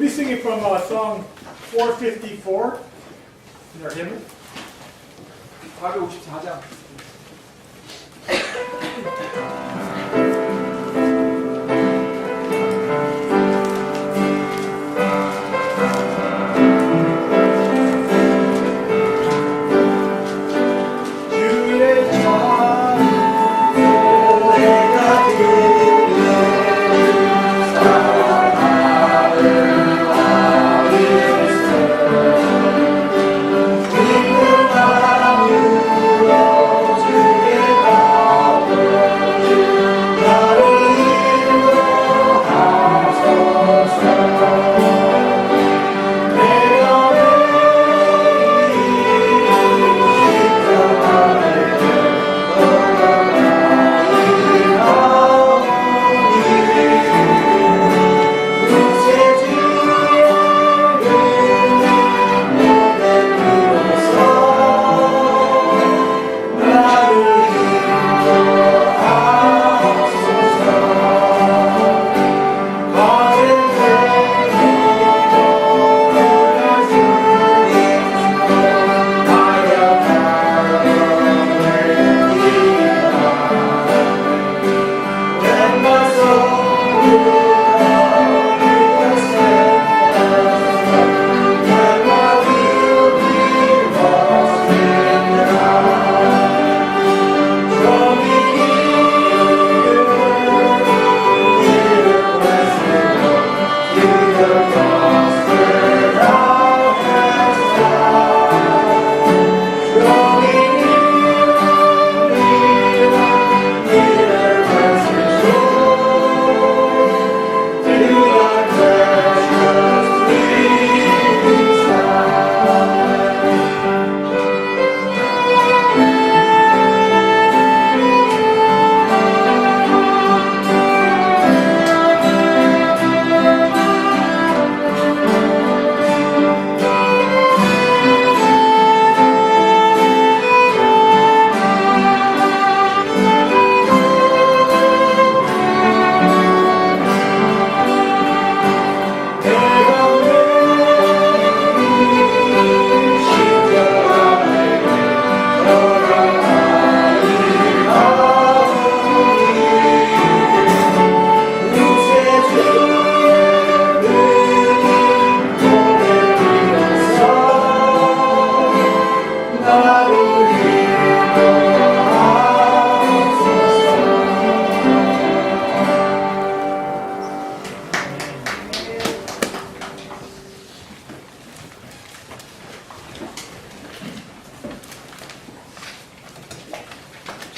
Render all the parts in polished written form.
be singing from song 454 in our hymn. 454장.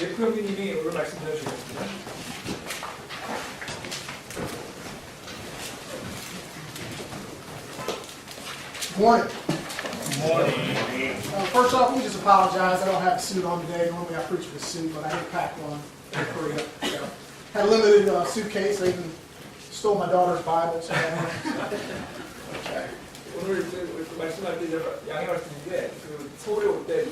제프 형님이 오늘 말씀 전해주셨습니다. Morning. First off, we just apologize. I don't have a suit on today. Normally I preach with a suit, but I didn't pack one in Korea. So, had a limited suitcase. I even stole my daughter's Bible. So okay. 오늘 말씀할 때 양해 말씀인데 서울에 올 때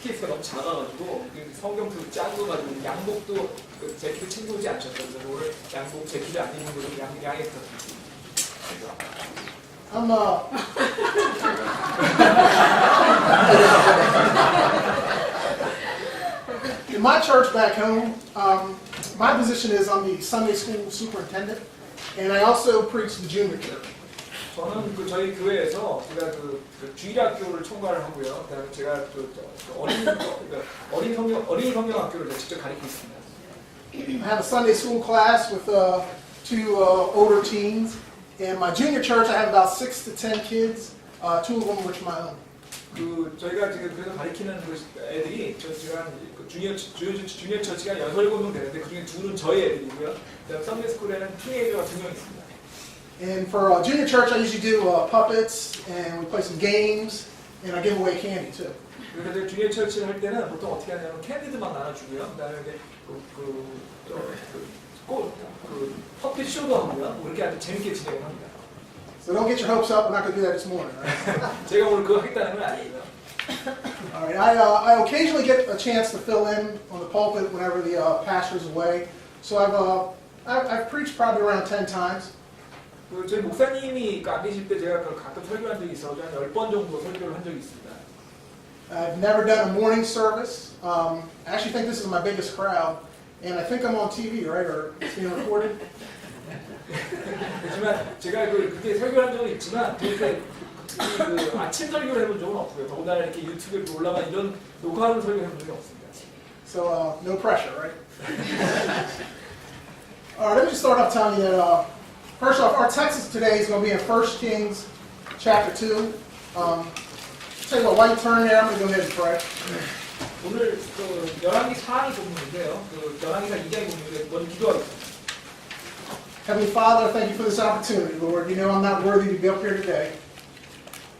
스케이트가 너무 작아가지고 성경 작은 거 가지고 양복도 재킷을 챙겨오지 않으셨어요. 그래서 오늘 양복 재킷을 안 입는 걸로 양해 부탁드립니다. In my church back home, my position is I'm the Sunday school superintendent, and I also preach the junior church. 저는 저희 교회에서 제가 주일학교를 총괄을 하고요. 그다음에 제가 어린 성경 학교를 직접 가르치고 있습니다. I have a Sunday school class with two older teens. In my junior church, I have about 6 to 10 kids, 2 of them which are my own. 저희가 지금 그래서 가르치는 애들이 제가 주니어 처치가 6-7명 되는데 그중에 2는 저희 애들이고요. 그다음 썬데이 스쿨에는 티네이저가 2명 있습니다. And for junior church, I usually do puppets, and we play some games, and I give away candy too. 그래서 주니어 처치를 할 때는 보통 어떻게 하냐면 캔디드만 나눠주고요. 그다음에 퍼핏 쇼도 하고요. 그렇게 아주 재밌게 진행을 합니다. So don't get your hopes up. We're not going to do that this morning. Right? 제가 오늘 그거 하겠다는 건 아니고요. All right. I occasionally get a chance to fill in on the pulpit whenever the pastor's away. So I've preached probably around 10 times. 그 저희 목사님이 안 계실 때 제가 가끔 설교한 적이 있어서 한 10번 정도 설교를 한 적이 있습니다. I've never done a morning service. I actually think this is my biggest crowd, and I think I'm on TV, right? Or it's being recorded. 하지만 제가 그렇게 설교한 적은 있지만 그렇게 그 아침 설교를 해본 적은 없고요. 더군다나 이렇게 유튜브에 올라간 이런 녹화하는 설교를 해본 적이 없습니다. So no pressure, right? All right, let me just start off telling you that first off, our text today is going to be in 1 Kings chapter 2. Tell you what, while you turn there, I'm going to go ahead and pray. 오늘 그 열왕기 4기 본문인데요. 그 열왕기사 2장의 본문인데 먼저 기도하겠습니다. Heavenly Father, thank you for this opportunity, Lord. You know I'm not worthy to be up here today.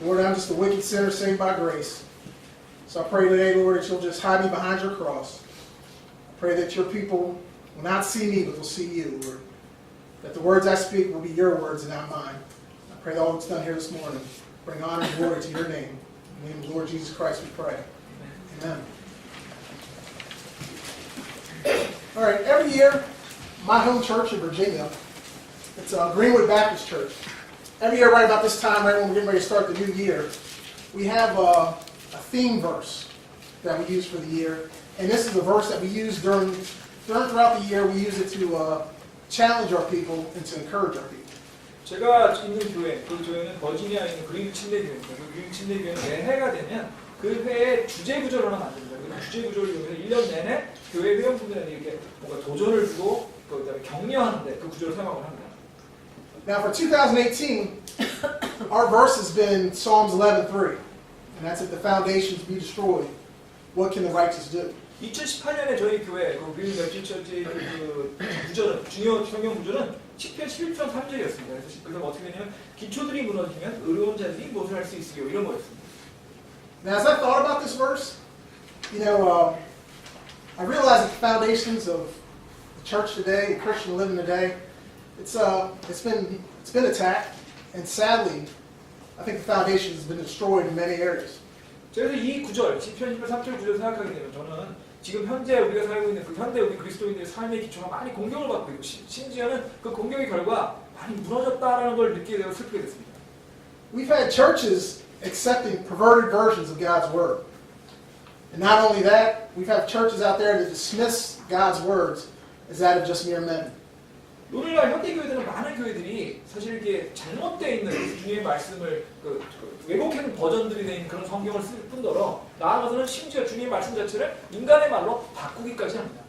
Lord, I'm just a wicked sinner saved by grace. So I pray today, Lord, that you'll just hide me behind your cross. I pray that your people will not see me, but will see you, Lord. That the words I speak will be your words and not mine. I pray that all that's done here this morning bring honor and glory to your name. In the name of the Lord Jesus Christ we pray. Amen. All right, every year, my home church in Virginia, it's Greenwood Baptist Church. Every year right about this time, right when we're getting ready to start the new year, we have a theme verse that we use for the year. And this is a verse that we use throughout the year. We use it to challenge our people and to encourage our people. 제가 있는 교회, 그 교회는 버지니아에 있는 그린 침례교회입니다. 그 그린 침례교회는 매해가 되면 그 회의 주제 구절을 하나 만듭니다. 그 주제 구절을 이용해서 1년 내내 교회 회원분들한테 이렇게 뭔가 도전을 주고 그다음에 격려하는데 그 구절을 사용을 합니다. Now for 2018, our verse has been Psalms 11:3, and that's if the foundations be destroyed, what can the righteous do? 2018년에 저희 교회 그 그린 멸치처치 그 구절은 중요 성경 구절은 시편 11편 3절이었습니다. 그래서 어떻게 되냐면 기초들이 무너지면 의로운 자들이 무엇을 할 수 있으리요 이런 거였습니다. Now as I thought about this verse, you know, I realized that the foundations of the church today, the Christian living today, it's been attacked, and sadly, I think the foundation has been destroyed in many areas. 그래서 이 구절, 시편 11편 3절 구절 생각하게 되면 저는 지금 현재 우리가 살고 있는 그 현대 우리 그리스도인들의 삶의 기초가 많이 공격을 받고 있고 심지어는 그 공격의 결과 많이 무너졌다라는 걸 느끼게 되어 슬프게 됐습니다. We've had churches accepting perverted versions of God's Word. And not only that, we've had churches out there that dismiss God's words as that of just mere men. 오늘날 현대 교회들은 많은 교회들이 사실 이렇게 잘못되어 있는 주님의 말씀을 왜곡한 버전들이 된 그런 성경을 쓸 뿐더러 나아가서는 심지어 주님의 말씀 자체를 인간의 말로 바꾸기까지 합니다.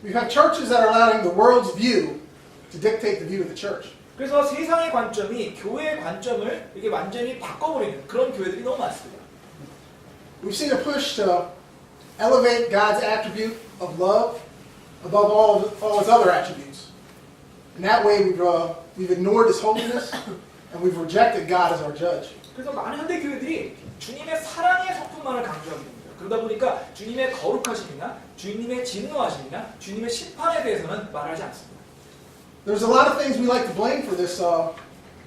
We've had churches that are allowing the world's view to dictate the view of the church. 그래서 세상의 관점이 교회의 관점을 이게 완전히 바꿔버리는 그런 교회들이 너무 많습니다. We've seen a push to elevate God's attribute of love above all his other attributes. And that way we've ignored his holiness and we've rejected God as our judge. 그래서 많은 현대 교회들이 주님의 사랑의 성품만을 강조하게 됩니다. 그러다 보니까 주님의 거룩하심이나 주님의 진노하심이나 주님의 심판에 대해서는 말하지 않습니다. There's a lot of things we like to blame for this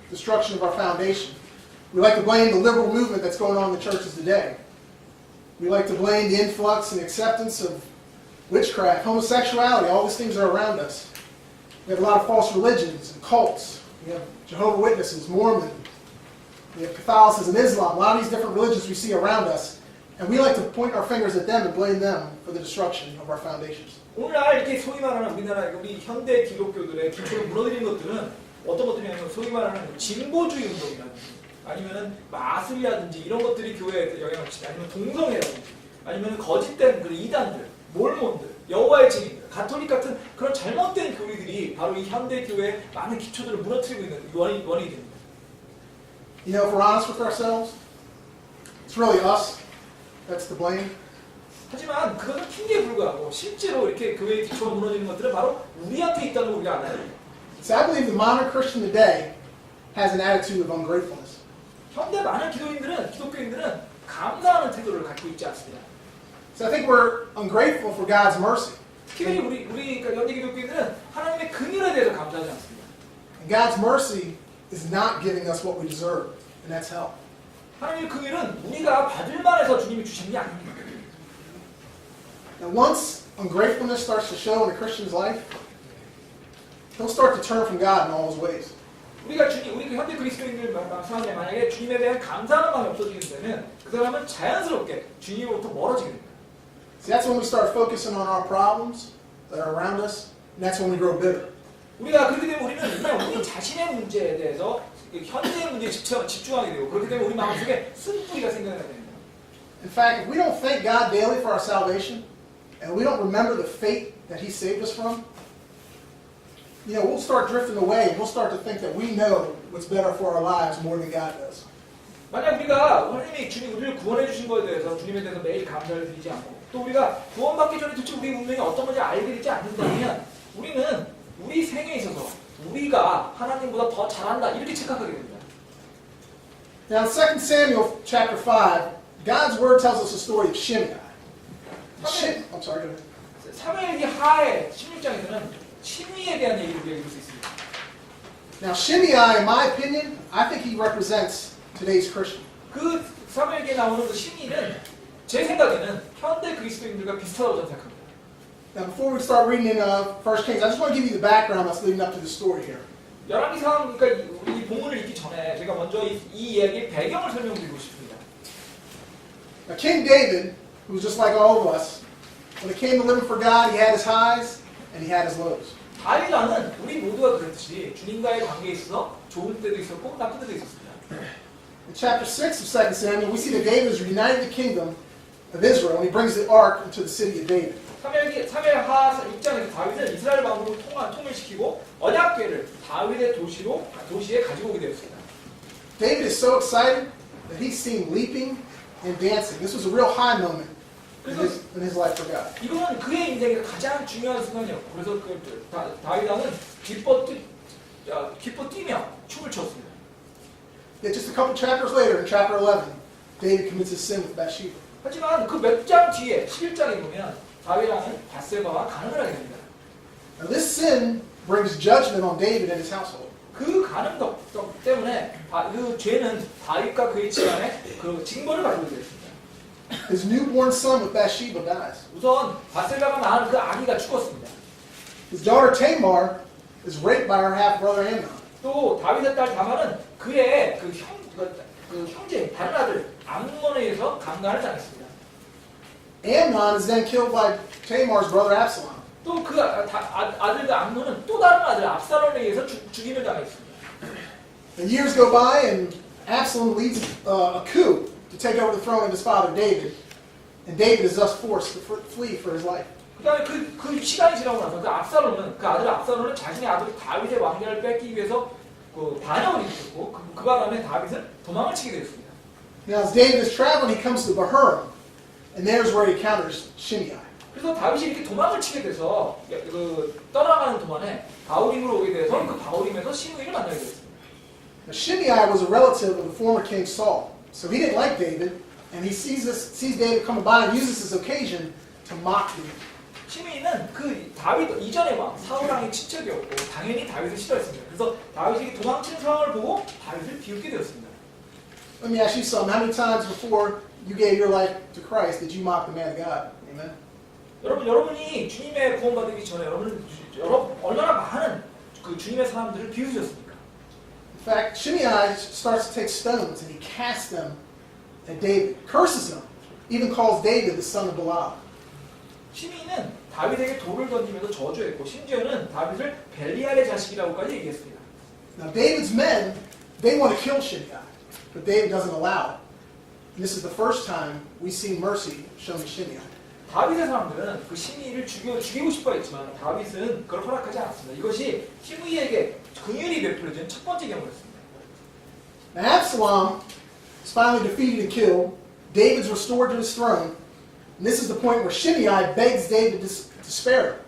destruction of our foundation. We like to blame the liberal movement that's going on in the churches today. We like to blame the influx and acceptance of witchcraft, homosexuality, all these things are around us. We have a lot of false religions and cults. We have Jehovah's Witnesses, Mormon. We have Catholicism, Islam, a lot of these different religions we see around us. And we like to point our fingers at them and blame them for the destruction of our foundations. 오늘날 이렇게 소위 말하는 우리나라 우리 현대 기독교들의 기초를 무너뜨린 것들은 어떤 것들이냐면 소위 말하는 진보주의 운동이라든지 아니면은 마술이라든지 이런 것들이 교회에 영향을 미치지 아니면 동성애라든지 아니면 거짓된 그 이단들, 몰몬들, 여호와의 증인들, 가톨릭 같은 그런 잘못된 교리들이 바로 이 현대 교회의 많은 기초들을 무너뜨리고 있는 원인이 됩니다. You know, if we're honest with ourselves, it's really us that's to blame. 하지만 그것은 핑계에 불과하고 실제로 이렇게 교회의 기초가 무너지는 것들은 바로 우리한테 있다는 걸 우리가 알아야 돼요. So I believe the modern Christian today has an attitude of ungratefulness. 현대 많은 기독교인들은 감사하는 태도를 갖고 있지 않습니다. So I think we're ungrateful for God's mercy. 특히 우리 현대 기독교인들은 하나님의 긍휼에 대해서 감사하지 않습니다. And God's mercy is not giving us what we deserve, and that's hell. 하나님의 긍휼은 우리가 받을 만해서 주님이 주신 게 아닙니다. Now once ungratefulness starts to show in a Christian's life, he'll start to turn from God in all his ways. 우리가 현대 그리스도인들 사람들 만약에 주님에 대한 감사하는 마음이 없어지게 되면 그 사람은 자연스럽게 주님으로부터 멀어지게 됩니다. See, that's when we start focusing on our problems that are around us, and that's when we grow bitter. 우리가 그렇게 되면 우리는 그냥 우리 자신의 문제에 대해서 현재의 문제에 집중하게 되고 그렇게 되면 우리 마음속에 쓴뿌리가 생겨나게 됩니다. In fact, if we don't thank God daily for our salvation, and we don't remember the fate that He saved us from, we'll start drifting away, and we'll start to think that we know what's better for our lives more than God does. 만약 우리가 하나님이 우리를 구원해 주신 것에 대해서 주님에 대해서 매일 감사를 드리지 않고 또 우리가 구원받기 전에 도대체 우리 운명이 어떤 건지 알게 되지 않는다면 우리는 우리 생에 있어서 우리가 하나님보다 더 잘한다 이렇게 착각하게 됩니다. Now in 2 Samuel chapter 5, God's word tells us the story of Shimei. I'm sorry, go ahead. 사무엘기 하의 16장에서는 시므이에 대한 얘기를 우리가 읽을 수 있습니다. Now Shimei, in my opinion, I think he represents today's Christian. 그 사무엘기에 나오는 그 시므이는 제 생각에는 현대 그리스도인들과 비슷하다고 저는 생각합니다. Now before we start reading in 1 Kings, I just want to give you the background that's leading up to the story here. 열왕기상 그러니까 우리 본문을 읽기 전에 제가 먼저 이 이야기의 배경을 설명드리고 싶습니다. Now King David, who was just like all of us, when it came to living for God, he had his highs and he had his lows. 다윗 왕은 우리 모두가 그렇듯이 주님과의 관계에 있어서 좋은 때도 있었고 나쁜 때도 있었습니다. In chapter 6 of 2 Samuel, we see that David has reunited the kingdom of Israel and he brings the ark into the city of David. 사무엘하 6장에서 다윗은 이스라엘 왕국을 통일시키고 언약궤를 다윗의 도시에 가지고 오게 되었습니다. David is so excited that he's seen leaping and dancing. This was a real high moment in his life for God. 이거는 그의 인생의 가장 중요한 순간이었고 그래서 다윗 왕은 기뻐 뛰며 춤을 췄습니다. Yet just a couple chapters later, in chapter 11, David commits his sin with Bathsheba. 하지만 그 몇 장 뒤에 11장에 보면 다윗 왕은 밧세바와 간음을 하게 됩니다. Now this sin brings judgment on David and his household. 그 간음 때문에 그 죄는 다윗과 그의 집안에 그 징벌을 가지고 되었습니다. His newborn son with Bathsheba dies. 우선 밧세바가 낳은 그 아기가 죽었습니다. His daughter Tamar is raped by her half-brother Amnon. 또 다윗의 딸 다말은 그의 그 형제 다른 아들 암논에 의해서 강간을 당했습니다. Amnon is then killed by Tamar's brother Absalom. 또 그 아들과 암논은 또 다른 아들 압살롬에 의해서 죽임을 당했습니다. And years go by, and Absalom leads a coup to take over the throne of his father David, and David is thus forced to flee for his life. 그다음에 그 시간이 지나고 나서 그 아들 압살롬은 자신의 아들 다윗의 왕좌를 뺏기 위해서 그 반역을 일으켰고 그 바람에 다윗은 도망을 치게 되었습니다. Now, as David is traveling, he comes to Bahurim, and there's where he encounters Shimei. 그래서 다윗이 이렇게 도망을 치게 돼서 그 떠나가는 동안에 바후림으로 오게 돼서 그 바후림에서 시므이를 만나게 됐습니다. Now, Shimei was a relative of the former king Saul, so he didn't like David, and he sees David coming by and uses this occasion to mock David. 시므이는 그 다윗 이전의 왕 사울 왕의 친척이었고 당연히 다윗을 싫어했습니다. 그래서 다윗이 도망치는 상황을 보고 다윗을 비웃게 되었습니다. Let me ask you something. How many times before you gave your life to Christ did you mock the man of God? Amen. 여러분이 주님의 구원받기 전에 여러분은 얼마나 많은 그 주님의 사람들을 비웃으셨습니까? In fact, Shimei starts to take stones and he casts them at David, curses him, even calls David the son of Belial. 시므이는 다윗에게 돌을 던지면서 저주했고 심지어는 다윗을 벨리알의 자식이라고까지 얘기했습니다. Now David's men, they want to kill Shimei, but David doesn't allow it. And this is the first time we see mercy shown to Shimei. 다윗의 사람들은 그 시므이를 죽이고 싶어 했지만 다윗은 그걸 허락하지 않았습니다. 이것이 시므이에게 긍휼이 베풀어진 첫 번째 경우였습니다. Now Absalom is finally defeated and killed. David's restored to his throne. And this is the point where Shimei begs David to spare him.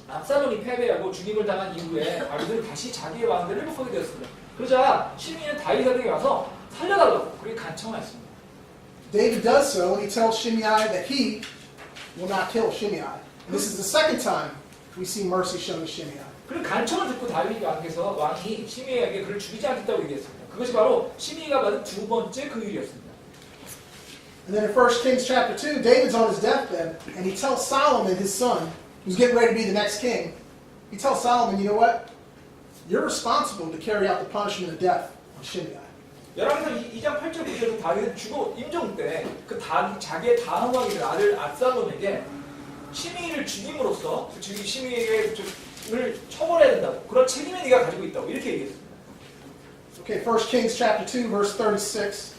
압살롬이 패배하고 죽임을 당한 이후에 다윗은 다시 자기의 왕대를 회복하게 되었습니다. 그러자 시므이는 다윗에게 와서 살려달라고 그렇게 간청했습니다. David does so, and he tells Shimei that he will not kill Shimei. And this is the second time we see mercy shown to Shimei. 그 간청을 듣고 다윗 왕이 시므이에게 그를 죽이지 않겠다고 얘기했습니다. 그것이 바로 시므이가 받은 두 번째 긍휼이었습니다. And then in 1 Kings chapter 2, David's on his deathbed, and he tells Solomon, his son, who's getting ready to be the next king, he tells Solomon, you know what? you're responsible to carry out the punishment of death on Shimei. 열왕기상 2장 8절 9절에서 다윗은 죽어 임종 때 그 자기의 다음왕이 될 아들 압살롬에게 시므이를 죽임으로써 시므이를 처벌해야 된다고 그런 책임을 네가 가지고 있다고 이렇게 얘기했습니다. Okay, 1 Kings chapter 2, verse 36.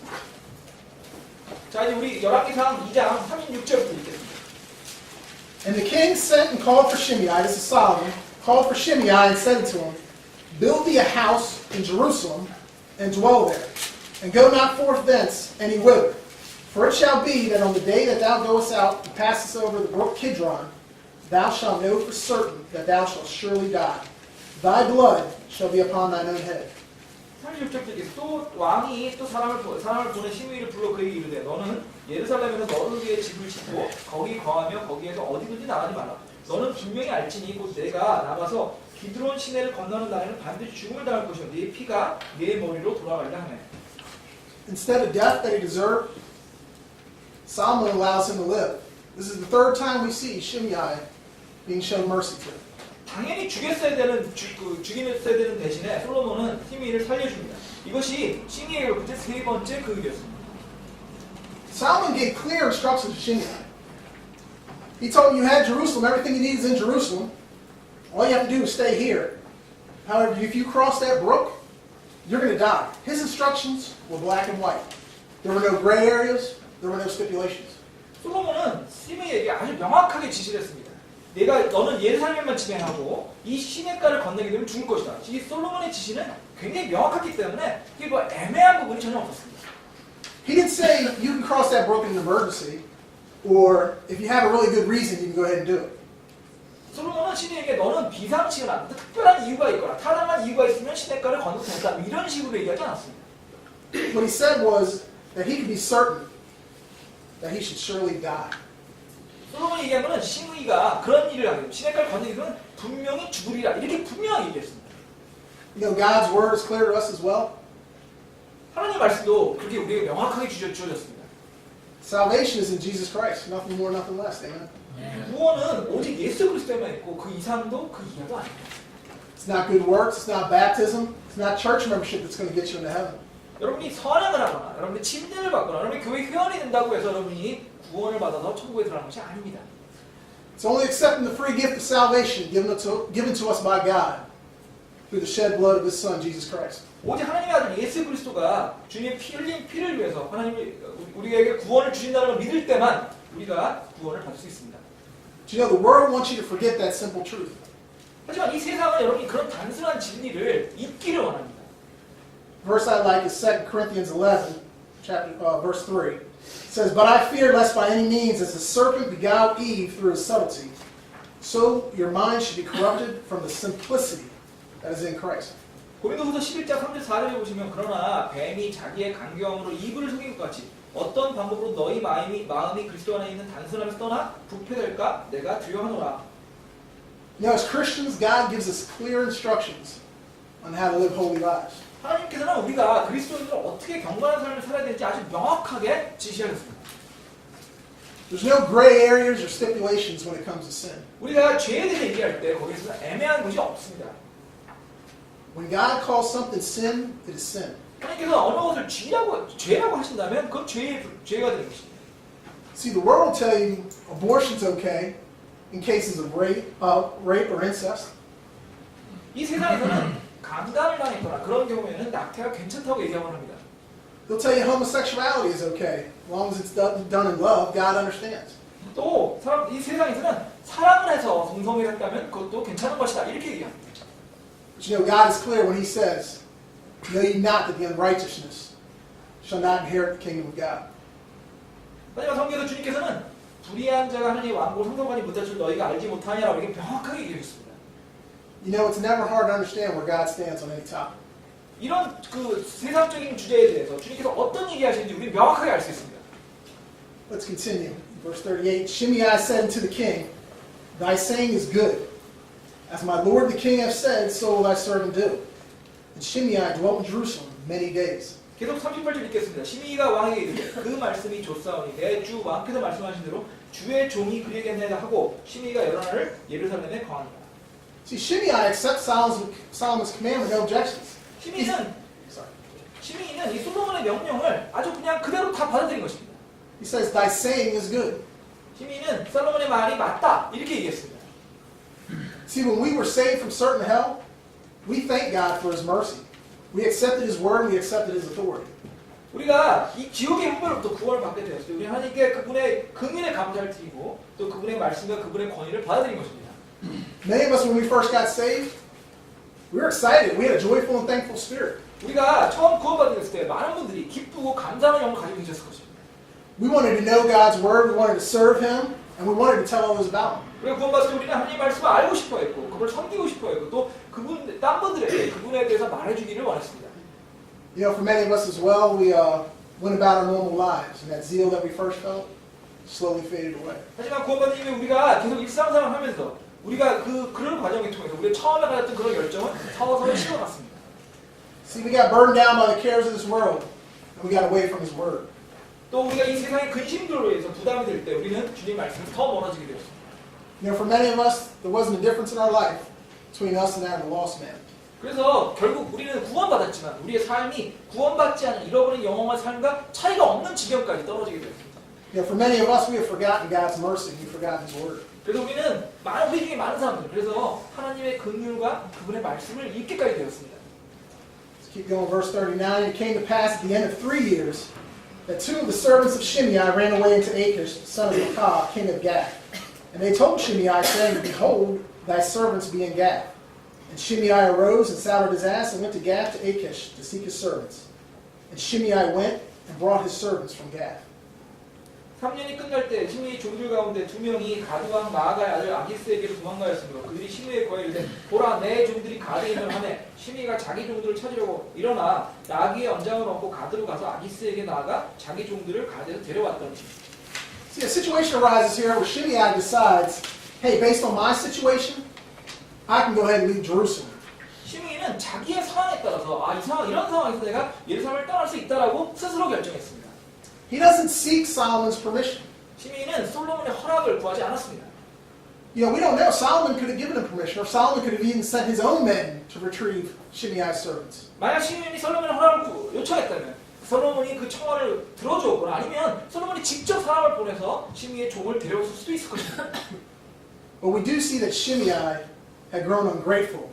자 이제 우리 열왕기상 2장 36절부터 읽겠습니다. And the king sent and called for Shimei, this is Solomon, called for Shimei and said unto him, Build thee a house in Jerusalem, and dwell there, and go not forth thence any whither. For it shall be that on the day that thou goest out and passest over the brook Kidron, thou shalt know for certain that thou shalt surely die. Thy blood shall be upon thine own head. 36절에 또 왕이 또 사람을 보내 시므이를 불러 그에게 이르되 너는 예루살렘에서 너를 위해 집을 짓고 거기 거하며 거기에서 어디든지 나가지 마라. 너는 분명히 알지니 곧 내가 나가서 기드론 시내를 건너는 날에는 반드시 죽음을 당할 것이요 네 피가 네 머리로 돌아가리라 하네. Instead of death that he deserved, Solomon allows him to live. This is the third time we see Shimei being shown mercy to. 당연히 죽였어야 되는 죽였어야 되는 대신에 솔로몬은 시므이를 살려줍니다. 이것이 시므이의 그때 세 번째 그 일이었습니다. Solomon gave clear instructions to Shimei. He told him you had Jerusalem, everything you need is in Jerusalem. All you have to do is stay here. However, if you cross that brook, you're going to die. His instructions were black and white. There were no gray areas. There were no stipulations. 솔로몬은 시므이에게 아주 명확하게 지시를 했습니다. 너는 예루살렘만 지배하고 이 시냇가를 건너게 되면 죽을 것이다. 이 솔로몬의 지시는 굉장히 명확했기 때문에 이게 뭐 애매한 부분이 전혀 없었습니다. He didn't say you can cross that brook in an emergency, or if you have a really good reason, you can go ahead and do it. 솔로몬은 시므이에게 너는 비상치가 않다. 특별한 이유가 있거나 타당한 이유가 있으면 시냇가를 건너도 된다. 이런 식으로 얘기하지 않았습니다. What he said was that he could be certain that he should surely die. 솔로몬이 얘기한 거는 시므이가 그런 일을 하게 되면 시냇가를 건너게 되면 분명히 죽으리라. 이렇게 분명하게 얘기했습니다. You know, God's word is clear to us as well. 하나님의 말씀도 그렇게 우리에게 명확하게 주어졌습니다. Salvation is in Jesus Christ. Nothing more, nothing less. Amen. 구원은 오직 예수 그리스도에만 있고 그 이상도 그 이하도 아닙니다. It's not good works. It's not baptism. It's not church membership that's going to get you into heaven. 여러분이 선행을 하거나 여러분이 침례를 받거나 여러분이 교회 회원이 된다고 해서 여러분이 구원을 받아서 천국에 들어가는 것이 아닙니다. It's only accepting the free gift of salvation given to us by God through the shed blood of His Son, Jesus Christ. 오직 하나님의 아들 예수 그리스도가 주님의 피 흘린 피를 위해서 하나님이 우리에게 구원을 주신다는 걸 믿을 때만 우리가 구원을 받을 수 있습니다. But you know, the world wants you to forget that simple truth. 하지만 이 세상은 여러분이 그런 단순한 진리를 잊기를 원합니다. Verse I like is 2 Corinthians 11, verse 3. It says, But I fear lest by any means, as the serpent beguiled Eve through his subtlety, so your mind should be corrupted from the simplicity that is in Christ. 고린도후서 11장 34절에 보시면 그러나 뱀이 자기의 간교함으로 이브를 속인 것 같이 어떤 방법으로 너희 마음이 그리스도 안에 있는 단순함에서 떠나 부패될까 내가 두려워하노라. You know, as Christians, God gives us clear instructions on how to live holy lives. 하나님께서는 우리가 그리스도인으로 어떻게 경건한 삶을 살아야 될지 아주 명확하게 지시하셨습니다. There's no gray areas or stipulations when it comes to sin. 우리가 죄에 대해 얘기할 때 거기서 애매한 것이 없습니다. When God calls something sin, it is sin. 하나님께서 어느 것을 죄라고 하신다면 그건 죄가 되는 것입니다. See, the world will tell you abortion's okay in cases of rape or incest. 이 세상에서는 강간을 당했거나 그런 경우에는 낙태가 괜찮다고 얘기하곤 합니다. They'll tell you homosexuality is okay as long as it's done in love. God understands. 또 이 세상에서는 사랑을 해서 동성애를 했다면 그것도 괜찮은 것이다 이렇게 얘기합니다. But you know, God is clear when He says, Know ye not that the unrighteousness shall not inherit the kingdom of God. 하지만 성경에서 주님께서는 불의한 자가 하나님의 왕국을 상속하지 못할 줄 너희가 알지 못하냐라고 이렇게 명확하게 얘기했습니다. You know, it's never hard to understand where God stands on any topic. 이런 그 세상적인 주제에 대해서 주님께서 어떤 얘기하시는지 우리 명확하게 알 수 있습니다. Let's continue. Verse 38, Shimei said unto the king, Thy saying is good. As my lord the king hath said, so will thy servant do. And Shimei dwelt in Jerusalem many days. 계속 38절 읽겠습니다. 시므이가 왕에게 이르되 그 말씀이 좋사오니 내 주 왕께서 말씀하신 대로 주의 종이 그에게 했나이다 하고 시므이가 여러 날을 예루살렘에 거하니라. See, Shimei accepts Solomon's command with no objections. 시므이는 Sorry. 시므이는 이 솔로몬의 명령을 아주 그냥 그대로 다 받아들인 것입니다. He says, "Thy saying is good." 시므이는 솔로몬의 말이 맞다 이렇게 얘기했습니다. See, when we were saved from certain hell, we thank God for His mercy. We accepted His word. We accepted His authority. 우리가 이 지옥의 형벌로부터 구원을 받게 되었어요. 우리 하나님께 그분의 긍휼에 감사를 드리고 또 그분의 말씀과 그분의 권위를 받아들인 것입니다. Many of us, when we first got saved, we were excited. We had a joyful and thankful spirit. 우리가 처음 구원받았을 때 많은 분들이 기쁘고 감사하는 영을 가지고 계셨을 것입니다. We wanted to know God's word. We wanted to serve Him, and we wanted to tell others about Him. 우리가 구원받았을 때 우리는 하나님 말씀을 알고 싶어했고 그걸 섬기고 싶어했고 또 그분 딴 분들에게 그분에 대해서 말해주기를 원했습니다. You know, for many of us as well, we went about our normal lives, and that zeal that we first felt slowly faded away. 하지만 구원받은 이후에 우리가 계속 일상생활을 하면서 우리가 그런 과정을 통해서 우리가 처음에 가졌던 그런 열정은 서서히 식어갔습니다. See, we got burdened down by the cares of this world, and we got away from His word. 또 우리가 이 세상의 근심들로 인해서 부담이 될 때 우리는 주님 말씀을 더 멀어지게 되었습니다. You know, for many of us, there wasn't a difference in our life between us and that of the lost man. 그래서 결국 우리는 구원받았지만 우리의 삶이 구원받지 않은 잃어버린 영혼의 삶과 차이가 없는 지경까지 떨어지게 되었습니다. You know, for many of us, we have forgotten God's mercy. We've forgotten His word. 그래서 우리는 우리 중에 많은 사람들 그래서 하나님의 긍휼과 그분의 말씀을 잊게까지 되었습니다. Let's keep going. Verse 39. It came to pass at the end of 3 years that 2 of the servants of Shimei ran away into Achish, son of Maacah, king of Gath. And they told Shimei, saying, Behold, thy servants be in Gath. And Shimei arose and saddled his ass and went to Gath to Achish to seek his servants. And Shimei went and brought his servants from Gath. 3년이 끝날 때 시므이 종들 가운데 2명이 가드왕 마아가의 아들 아기스에게로 도망가였으므로 그들이 시므이에 거해 이르되 보라 내 종들이 가드에 있는 하매 시므이가 자기 종들을 찾으려고 일어나 나귀의 언장을 얻고 가드로 가서 아기스에게 나아가 자기 종들을 가드에서 데려왔더니. See, a situation arises here where Shimei decides, hey, based on my situation, I can go ahead and leave Jerusalem. 시므이는 자기의 상황에 따라서 이런 상황에서 내가 예루살렘을 떠날 수 있다라고 스스로 결정했습니다. He doesn't seek Solomon's permission. 시므이는 솔로몬의 허락을 구하지 않았습니다. You know, we don't know. Solomon could have given him permission, or Solomon could have even sent his own men to retrieve Shimei's servants. 만약 시므이이 솔로몬의 허락을 요청했다면 솔로몬이 그 청원을 들어주었거나 아니면 솔로몬이 직접 사람을 보내서 시므이의 종을 데려올 수도 있을 것입니다. But we do see that Shimei had grown ungrateful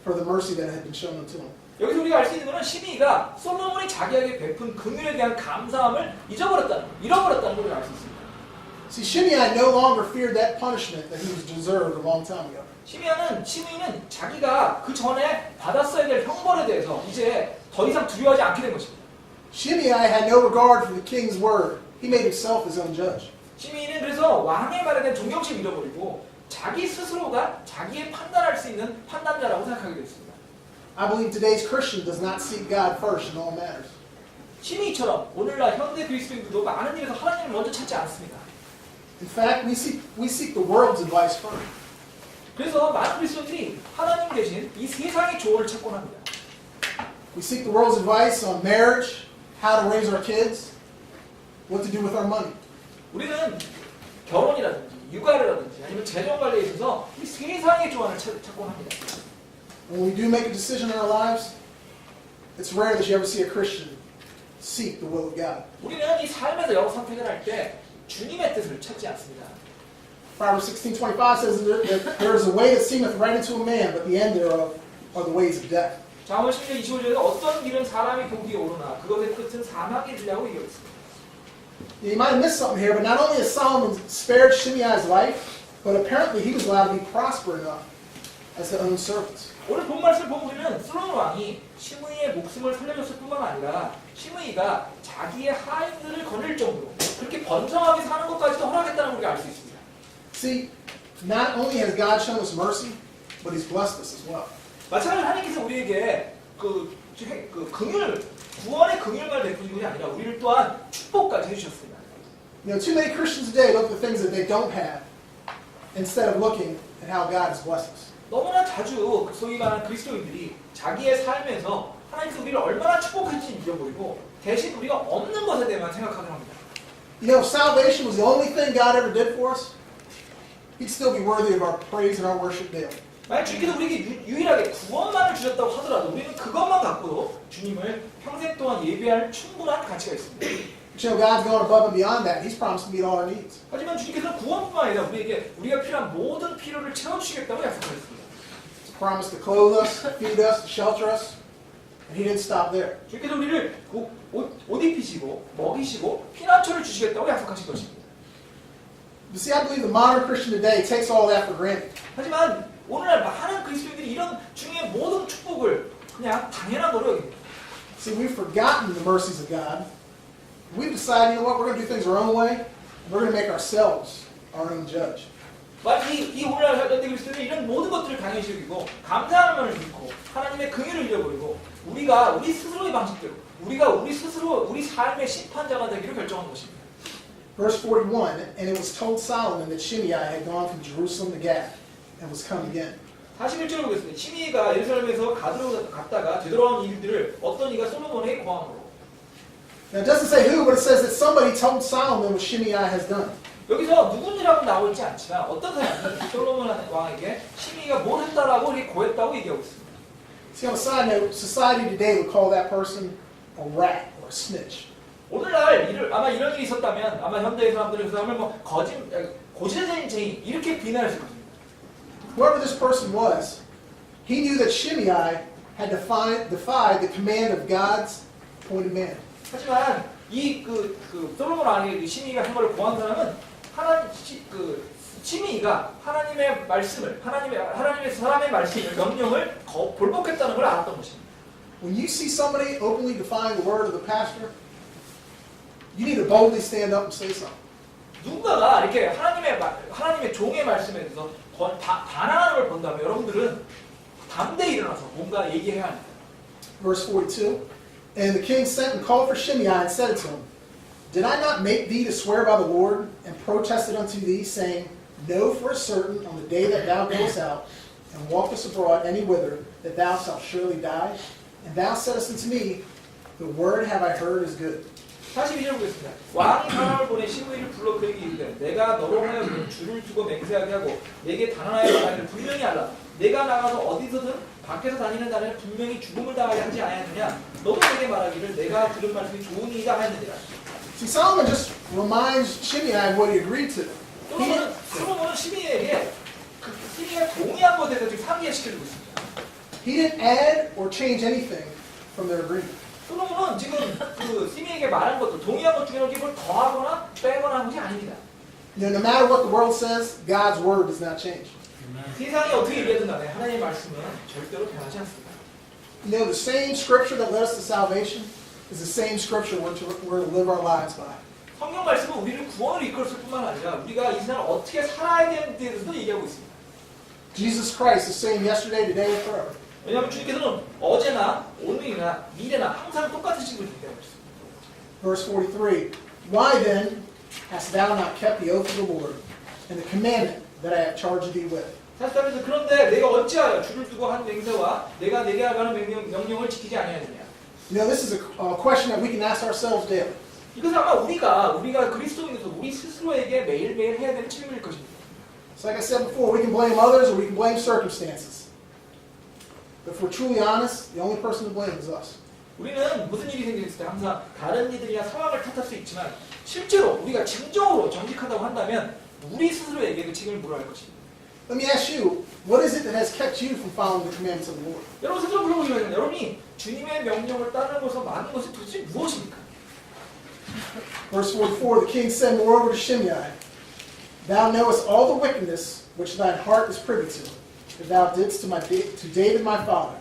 for the mercy that had been shown unto him. 여기서 우리가 알 수 있는 것은 시므이가 솔로몬이 자기에게 베푼 긍휼에 대한 감사함을 잃어버렸다는 걸 알 수 있습니다. See, Shimei no longer feared that punishment that he was deserved a long time ago. 시므이는 자기가 그 전에 받았어야 될 형벌에 대해서 이제 더 이상 두려워하지 않게 된 것입니다. Shimei had no regard for the king's word. He made himself his own judge. 시므이는 그래서 왕의 말에 대한 존경심 잃어버리고 자기 스스로가 자기의 판단할 수 있는 판단자라고 생각하게 됐습니다. I believe today's Christian does not seek God first in all matters. 시므이처럼 오늘날 현대 그리스도인들도 많은 일에서 하나님을 먼저 찾지 않습니다. In fact, we seek the world's advice first. 그래서 많은 그리스도인들이 하나님 대신 이 세상의 조언을 찾곤 합니다. We seek the world's advice on marriage, how to raise our kids, what to do with our money. 우리는 결혼이라든지 육아라든지 아니면 재정 관리에 있어서 이 세상의 조언을 찾곤 합니다. When we do make a decision in our lives, it's rare that you ever see a Christian seek the will of God. 우리는 이 삶에서 여러 선택을 할 때 주님의 뜻을 찾지 않습니다. Proverbs 16:25 says that there is a way that seemeth right unto a man, but the end thereof are the ways of death. 잠언 10장 25절에서 어떤 길은 사람이 보기에 오르나 그것의 끝은 사망에 이르냐고 얘기했습니다. You might have missed something here, but not only has Solomon spared Shimei's life, but apparently he was allowed to be prosper enough as to own servants. 오늘 본 말씀을 보면 우리는 솔로몬 왕이 시므이의 목숨을 살려줬을 뿐만 아니라 시므이가 자기의 하인들을 거닐 정도로 그렇게 번성하게 사는 것까지도 허락했다는 걸 우리가 알 수 있습니다. See, not only has God shown us mercy, but He's blessed us as well. 마찬가지로 하나님께서 우리에게 구원의 긍휼만 베푸는 것이 아니라 우리를 또한 축복까지 해주셨습니다. You know, too many Christians today look at the things that they don't have instead of looking at how God has blessed us. 너무나 자주 소위 말하는 그리스도인들이 자기의 삶에서 하나님께서 우리를 얼마나 축복했는지 잊어버리고 대신 우리가 없는 것에 대해만 생각하게 합니다. You know, if salvation was the only thing God ever did for us, He'd still be worthy of our praise and our worship daily. 만약 주님께서 우리에게 유일하게 구원만을 주셨다고 하더라도 우리는 그것만 갖고도 주님을 평생 동안 예배할 충분한 가치가 있습니다. But you know, God's going above and beyond that. He's promised to meet all our needs. 하지만 주님께서는 구원뿐만 아니라 우리에게 우리가 필요한 모든 필요를 채워주시겠다고 약속하셨습니다. He's promised to clothe us, feed us, shelter us. And He didn't stop there. 주님께서 우리를 옷 입히시고 먹이시고 피난처를 주시겠다고 약속하신 것입니다. But see, I believe the modern Christian today takes all that for granted. 하지만 오늘날 많은 그리스도인들이 이런 주님의 모든 축복을 그냥 당연한 거로 여깁니다. See, we've forgotten the mercies of God. We've decided, you know what, we're going to do things our own way. And we're going to make ourselves our own judge. 이 오늘날 현대 그리스도인들이 이런 모든 것들을 당연시 여기고 감사하는 면을 잃고 하나님의 긍휼을 잃어버리고 우리가 우리 스스로의 방식대로 우리가 우리 스스로 우리 삶의 심판자가 되기로 결정한 것입니다. Verse 41, and it was told Solomon that Shimei had gone from Jerusalem to Gath and was come again. 41절을 보겠습니다. 시므이가 예루살렘에서 갔다가 되돌아온 일들을 어떤 이가 솔로몬에게 고함으로. Now it doesn't say who, but it says that somebody told Solomon what Shimei has done. 여기서 누군지라고 나와 있지 않지만 어떤 사람은 솔로몬 왕에게 시므이가 뭘 했다라고 이렇게 고했다고 얘기하고 있습니다. See, on a side note, society today would call that person a rat or a snitch. 오늘날 아마 이런 일이 있었다면 아마 현대의 사람들은 그 사람을 뭐 고질쟁이 이렇게 비난했을 것입니다. Whoever this person was, he knew that Shimei had defied the command of God's appointed man. 하지만 그 솔로몬 왕에게 시므이가 한 걸 고한 사람은 시므이가 하나님의 말씀을 하나님의 사람의 말씀을 명령을 볼복했다는 걸 알았던 것입니다. When you see somebody openly defying the word of the pastor, you need to boldly stand up and say something. 누군가가 이렇게 하나님의 종의 말씀에 대해서 반항하는 걸 본다면 여러분들은 담대히 일어나서 뭔가 얘기해야 합니다. Verse 42, and the king sent and called for Shimei and said to him, Did I not make thee to swear by the Lord, and protested unto thee, saying, Know for a certain on the day that thou goest out, and walkest abroad any whither, that thou shalt surely die? And thou saidst unto me, The word have I heard is good. 42절 보겠습니다. 왕이 사람을 보내 시므이를 불러 그에게 이르되 내가 너로 하여금 줄을 두고 맹세하게 하고 내게 단언하여 말하기를 분명히 알라. 내가 나가서 어디서든 밖에서 다니는 날에는 분명히 죽음을 당하게 하지 아니하느냐. 너도 내게 말하기를 내가 들은 말씀이 좋으니이다 하였느니라. See, Solomon just reminds Shimei of what he agreed to. 솔로몬은 시므이에게 시므이가 동의한 것에 대해서 지금 상기시켜주고 있습니다. He didn't add or change anything from their agreement. 솔로몬은 지금 시므이에게 말한 것도 동의한 것 중에는 뭘 더하거나 빼거나 한 것이 아닙니다. You know, no matter what the world says, God's word does not change. 세상이 어떻게 얘기하든 간에 하나님의 말씀은 절대로 변하지 않습니다. You know, the same scripture that led us to salvation is the same scripture we're to live our lives by. 성경 말씀은 우리를 구원을 이끌었을 뿐만 아니라 우리가 이 세상을 어떻게 살아야 되는 데 대해서도 얘기하고 있습니다. Jesus Christ is the same yesterday, today, and forever. 왜냐하면 주님께서는 어제나 오늘이나 미래나 항상 똑같으신 분이기 때문에 그렇습니다. Verse 43, Why then hast thou not kept the oath of the Lord, and the commandment that I have charged thee with? 43에서 그런데 내가 어찌하여 줄을 두고 한 맹세와 내가 내게 하라는 명령을 지키지 아니하느냐. You know, this is a question that we can ask ourselves daily. 이것은 아마 우리가 그리스도인으로서 우리 스스로에게 매일매일 해야 되는 질문일 것입니다. So like I said before, we can blame others or we can blame circumstances. But if we're truly honest, the only person to blame is us. 우리는 무슨 일이 생겼을 때 항상 다른 이들이나 상황을 탓할 수 있지만 실제로 우리가 진정으로 정직하다고 한다면 우리 스스로에게 그 책임을 물어야 할 것입니다. Let me ask you, what is it that has kept you from following the commandments of the Lord? 여러분 스스로 물어보시면 됩니다. 여러분이 주님의 명령을 따르는 것에서 많은 것이 도대체 무엇입니까? Verse 44, the king said moreover to Shimei, Thou knowest all the wickedness which thine heart is privy to, that thou didst to David my father.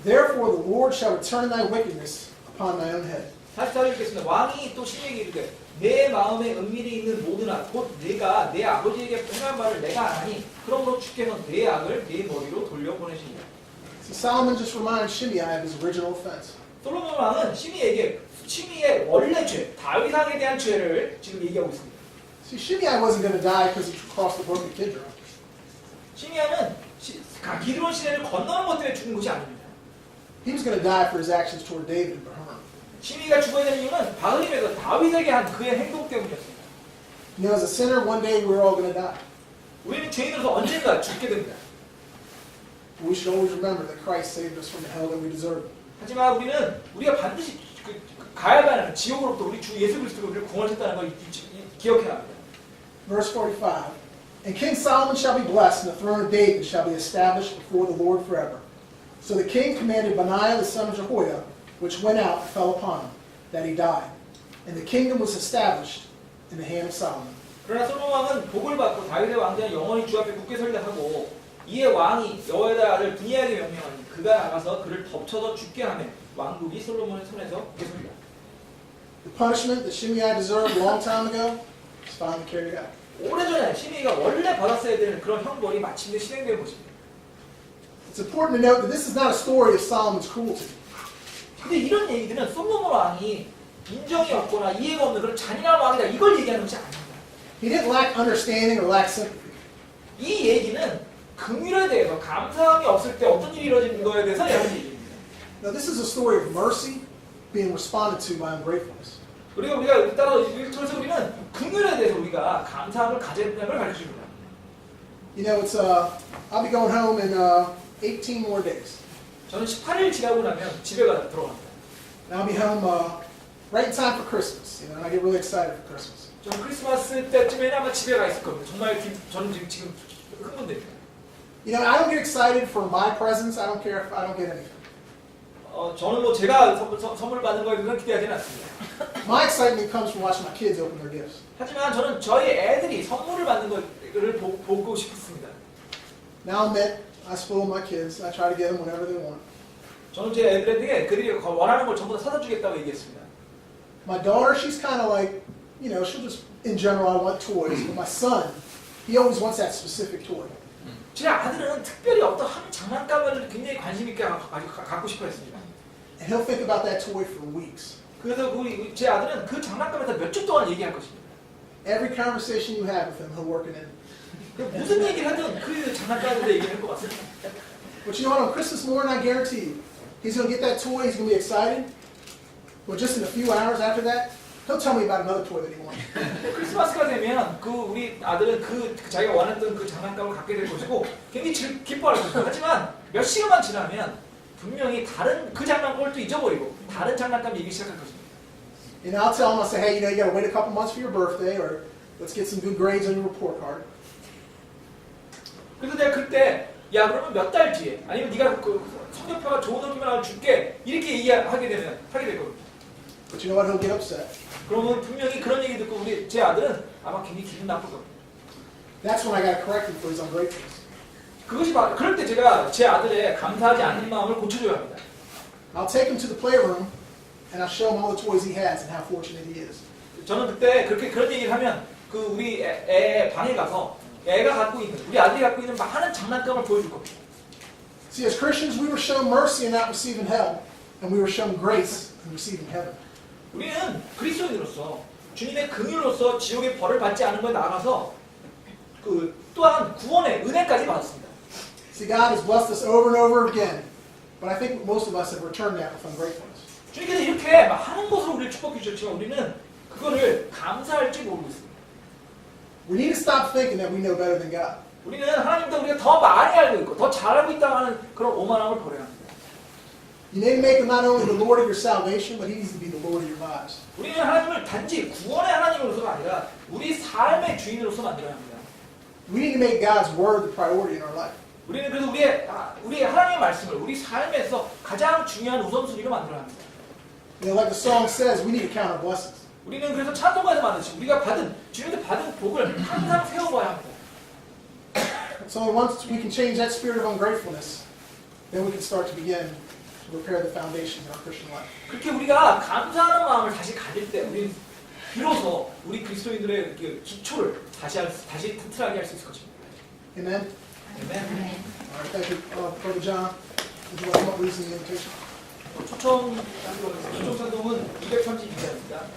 Therefore the Lord shall return thy wickedness upon thy own head. 44절 읽겠습니다. 왕이 또 시므이에게 이르되 내 마음에 은밀히 있는 모든 악 곧 네가 내 아버지에게 행한 바를 내가 아니 그러므로 주께서 내 악을 네 머리로 돌려보내시니라. See, Solomon just reminds Shimei of his original offense. 솔로몬 왕은 시므이의 원래 죄, 다윗왕에 대한 죄를 지금 얘기하고 있습니다. See, Shimei wasn't going to die because he crossed the brook of Kidron. 시므이는 기드론 시내를 건너는 것 때문에 죽은 것이 아닙니다. He was going to die for his actions toward David and Bahurim. 시므이가 죽어야 되는 이유는 바흐림에서 다윗에게 한 그의 행동 때문이었습니다. You know, as a sinner, one day we're all going to die. 우리는 죄인으로서 언젠가 죽게 됩니다. We should always remember that Christ saved us from the hell that we deserve. 하지만 우리가 반드시 가야 하는 지옥으로부터 우리 주 예수 그리스도가 우리를 구원하셨다는 걸 기억해야 합니다. Verse 45. And King Solomon shall be blessed, and the throne of David shall be established before the Lord forever. So the king commanded Benaiah the son of Jehoiada, which went out and fell upon him, that he died. And the kingdom was established in the hand of Solomon. 그러나 솔로몬 왕은 복을 받고 다윗의 왕자는 영원히 주 앞에 굳게 서리라 하고 이에 왕이 여호야다 아들 브니야에게 명령하니 그가 나가서 그를 덮쳐서 죽게 하며 왕국이 솔로몬의 손에서 굳게 서리라. The punishment that Shimei deserved a long time ago is finally carried out. 오래전에 시므이가 원래 받았어야 되는 그런 형벌이 마침내 실행된 것입니다. It's important to note that this is not a story of Solomon's cruelty. 근데 이런 얘기들은 솔로몬 왕이 인정이 없거나 이해가 없는 그런 잔인한 왕이다 이걸 얘기하는 것이 아닙니다. He didn't lack understanding or lack sympathy. 이 얘기는 긍휼에 대해서 감사함이 없을 때 어떤 일이 이루어지는 거에 대해서 이런 얘기입니다. Now this is a story of mercy being responded to by ungratefulness. 그리고 우리가 따라서 통해서 우리는 긍휼에 대해서 우리가 감사함을 가져야 된다는 걸 가르쳐줍니다. You know, it's I'll be going home in 18 more days. 저는 18일 지나고 나면 집에 들어갑니다. And I'll be home right in time for Christmas. You know, and I get really excited for Christmas. 좀 크리스마스 때쯤에는 아마 집에 가 있을 겁니다. 정말 저는 지금 흥분됩니다. You know, I don't get excited for my presents. I don't care if I don't get anything. 저는 뭐 제가 선물 받는 거에 대해서 기대하지는 않습니다. My excitement comes from watching my kids open their gifts. 하지만 저는 저희 애들이 선물을 받는 거를 보고 싶습니다. Now I'll admit, I spoil my kids. I try to get them whenever they want. 저는 제 애들에게 그들이 원하는 걸 전부 다 사다 주겠다고 얘기했습니다. My daughter, she's kind of like, you know, she'll just, in general, I want toys. But my son, he always wants that specific toy. 제 아들은 특별히 어떤 한 장난감을 굉장히 관심 있게 갖고 싶어 했습니다. And he'll think about that toy for weeks. 그래서 제 아들은 그 장난감에 대해서 몇 주 동안 얘기할 것입니다. Every conversation you have with him, he'll work it in. 무슨 얘기를 하든 그 장난감에 대해서 얘기할 것 같습니다. But you know what? On Christmas morning, I guarantee you, he's going to get that toy, he's going to be excited. But just in a few hours after that, he'll tell me about another toy that he wants. 크리스마스가 되면 우리 아들은 자기가 원했던 그 장난감을 갖게 될 것이고 굉장히 기뻐할 것입니다. 하지만 몇 시간만 지나면 분명히 다른 그 장난감을 또 잊어버리고 다른 장난감 얘기 시작할 것입니다. And I'll tell him, I'll say, hey, you know, you got to wait a couple months for your birthday, or let's get some good grades on your report card. 그래서 내가 그때 야 그러면 몇 달 뒤에 아니면 네가 그 성적표가 좋은 성적만 나오면 줄게 이렇게 얘기하게 될 겁니다. But you know what? He'll get upset. 그러면 분명히 그런 얘기 듣고 제 아들은 아마 굉장히 기분 나쁠 겁니다. That's when I got to correct him for his ungratefulness. 그것이 바로 그럴 때 제가 제 아들의 감사하지 않는 마음을 고쳐줘야 합니다. I'll take him to the playroom, and I'll show him all the toys he has and how fortunate he is. 저는 그때 그런 얘기를 하면 우리 애 방에 가서 애가 갖고 있는 우리 아들이 갖고 있는 많은 장난감을 보여줄 겁니다. See, as Christians, we were shown mercy in not receiving hell, and we were shown grace in receiving heaven. 우리는 그리스도인으로서 주님의 긍휼로서 지옥의 벌을 받지 않은 거에 나아가서 또한 구원의 은혜까지 받았습니다. See, God has blessed us over and over again, but I think most of us have returned that with ungratefulness. 주님께서 이렇게 많은 것으로 우리를 축복해 주셨지만 우리는 그거를 감사할 줄 모르고 있습니다. We need to stop thinking that we know better than God. 우리는 하나님보다 우리가 더 많이 알고 있고 더 잘 알고 있다고 하는 그런 오만함을 버려야 합니다. You need to make him not only the Lord of your salvation, but he needs to be the Lord of your lives. 우리는 하나님을 단지 구원의 하나님으로서가 아니라 우리 삶의 주인으로서 만들어야 합니다. We need to make God's word the priority in our life. 우리는 그래서 우리 하나님의 말씀을 우리 삶에서 가장 중요한 우선순위로 만들어야 합니다. You know, like the song says, we need to count our blessings. 우리는 그래서 찬송가에서 말하듯이 우리가 주님한테 받은 복을 항상 세워봐야 합니다. So once we can change that spirit of ungratefulness, then we can start to begin to repair the foundations of our Christian life. 그렇게 우리가 감사하는 마음을 다시 가질 때 우리는 비로소 우리 그리스도인들의 기초를 다시 튼튼하게 할 수 있을 것입니다. Amen? 아멘. All right, thank you. Brother John, would you like to come up with the invitation? 초청 찬송은 232자입니다.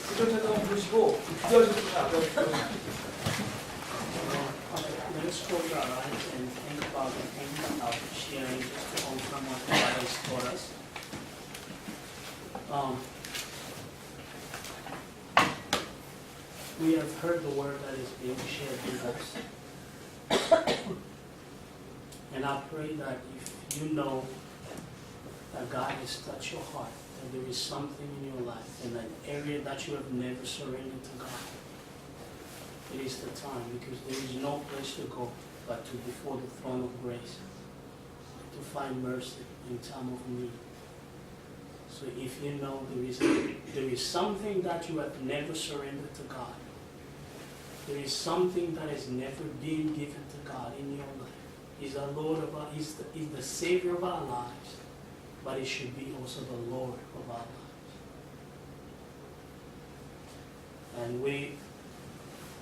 초청 찬송 부르시고 기도하실 분은 앞에 Let us close our eyes and think about the thing of sharing just to overcome what God has taught us. we have heard the word that is being shared with us. And I pray that if you know that God has touched your heart, that there is something in your life, in an area that you have never surrendered to God, it is the time, because there is no place to go but to before the throne of grace to find mercy in time of need. So if you know there is something that you have never surrendered to God, there is something that has never been given to God in your life. He's the Lord of our, He's the Savior of our lives, but He should be also the Lord of our lives. And we,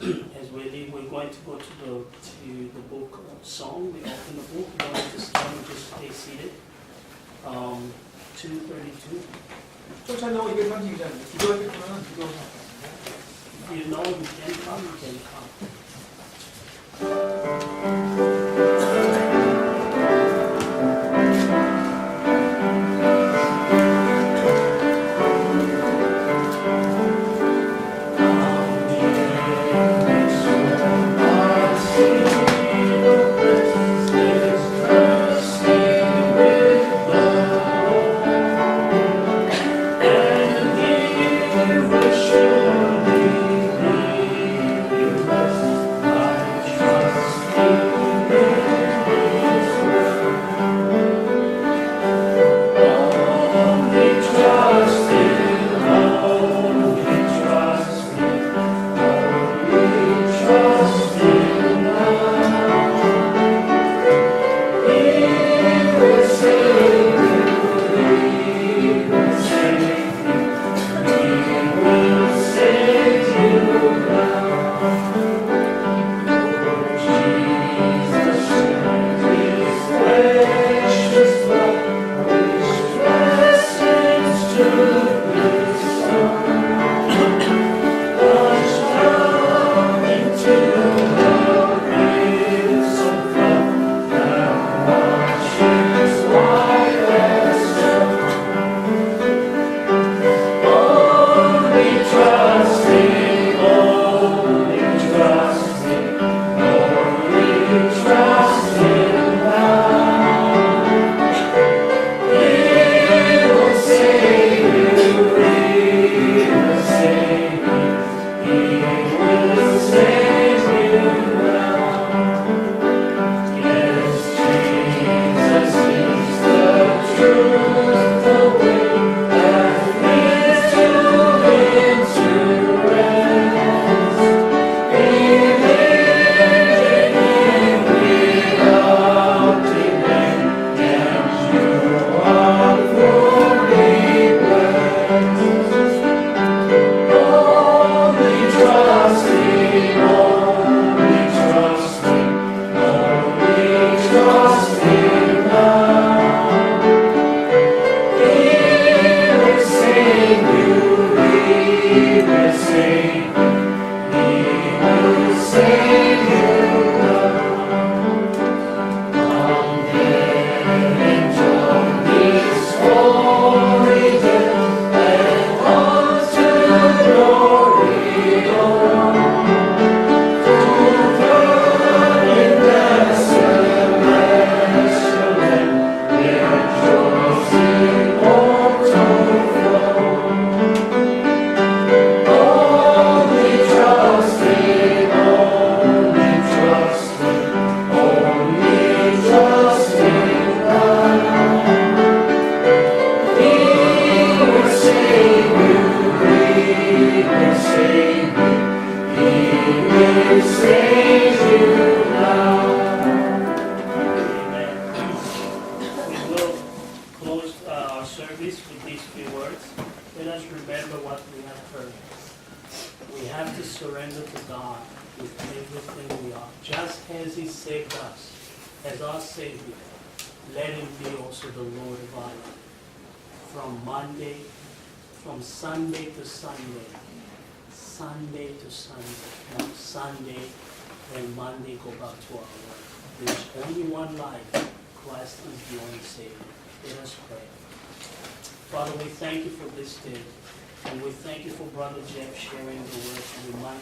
as we leave, we're going to go to the book of Psalm. We open the book. We're going to start and just stay seated. 232. 쫓아 나오고 230이잖아요. 기도할 때 보면 기도하고 If you know you can come, you can come.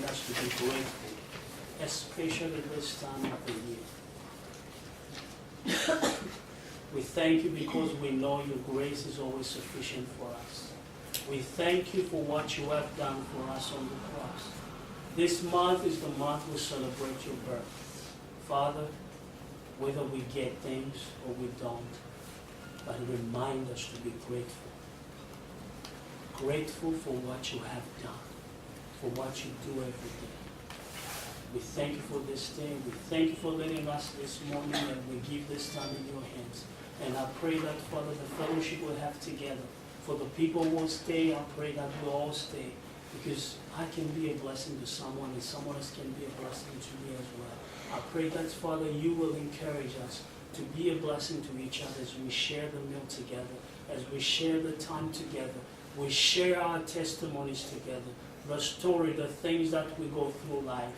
us to be grateful, especially this time of the year. We thank you because we know your grace is always sufficient for us. We thank you for what you have done for us on the cross. This month is the month we celebrate your birth. Father, whether we get things or we don't, but remind us to be grateful. Grateful for what you have done, for what you do every day. We thank you for this day. We thank you for letting us this morning, and we give this time in your hands. And I pray that, Father, the fellowship we'll have together, for the people who will stay, I pray that we'll all stay, because I can be a blessing to someone, and someone else can be a blessing to me as well. I pray that, Father, you will encourage us to be a blessing to each other as we share the meal together, as we share the time together, we share our testimonies together, the story, the things that we go through life.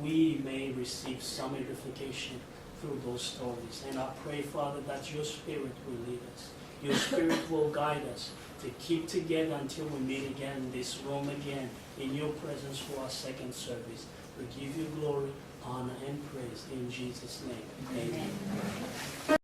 We may receive some edification through those stories. And I pray, Father, that your Spirit will lead us. Your Spirit will guide us to keep together until we meet again in this room again, in your presence for our second service. We give you glory, honor, and praise in Jesus' name. Amen.